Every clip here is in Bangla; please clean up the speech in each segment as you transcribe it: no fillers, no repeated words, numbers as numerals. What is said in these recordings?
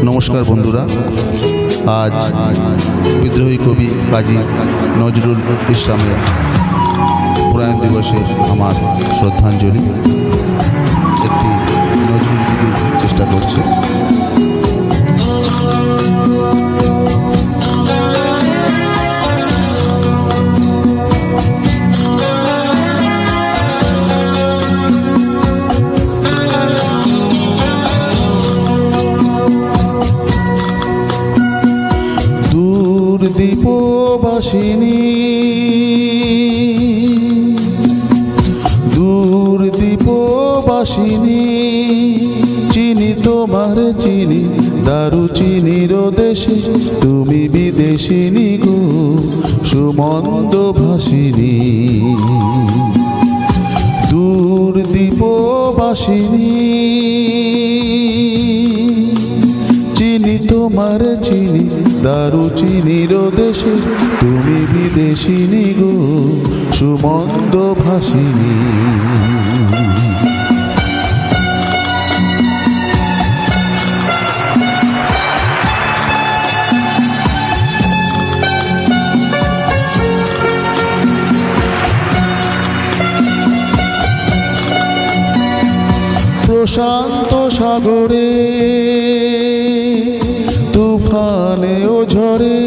নমস্কার বন্ধুরা, আজ বিদ্রোহী কবি কাজী নজরুল ইসলামের প্রয়াণ দিবসে আমার শ্রদ্ধাঞ্জলি একটি নজরুল গীতি চেষ্টা করছে। দীপবাসিনী দূর দীপবাসিনী, চিনি তোমার চিনি দারুচিনির দেশে, তুমি বিদেশিনী গো সুমন্দ ভাসিনী। দূর দীপবাসিনী, চিনি তোমার চিনি দারুচিনির দেশে, তুমি বিদেশিনী গো সুমন্দ ভাসিনী। প্রশান্ত সাগরে তুফানে ও ঝরে,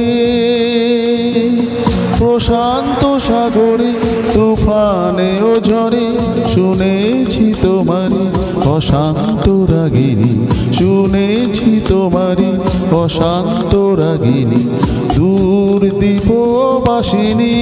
প্রশান্ত সাগরে তুফানে ও ঝরে, শুনেছি তোমারি অশান্ত রাগিনী, শুনেছি তোমারি অশান্ত রাগিনী। দূর দীপবাসিনী,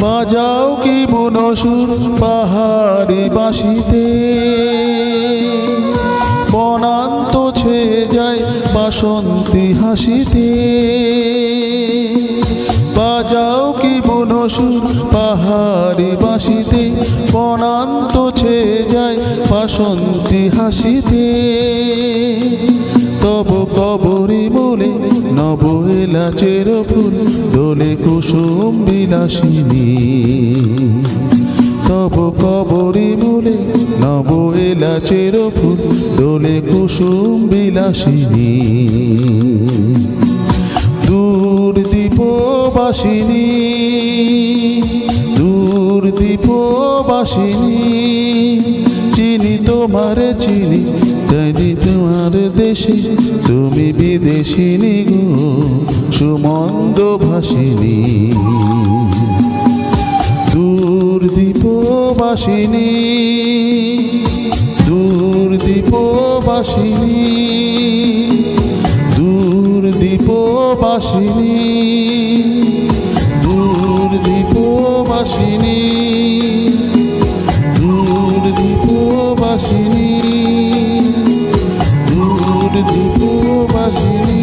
বাজাও কি বনসুর পাহাড়ি বাঁশিতে, বনান্ত ছেয়ে যায় বাসন্তী হাসিতে। বাজাও কি বনসুর পাহাড়ি বাঁশিতে, বনান্ত ছেয়ে যায় বাসন্তী হাসিতে। তব কবরী মূলে নব এলাচের ফুল, দোলে কুসুম বিলাসিনী। তব কবরী মূলে নব এলাচের ফুল, দোলে কুসুম বিলাসিনী। দূর দীপবাসিনী, দূর দীপবাসিনী, চিনি তোমার চিনি জানি তোমার দেশে, তুমি বিদেশিনী গো সুমন্দ ভাসিনী। দূর দীপবাসিনী, দূর দীপবাসিনী, দূর দীপবাসিনী, দূর দীপবাসিনী, দূর দীপবাসিনী, দূর দীপবাসিনী।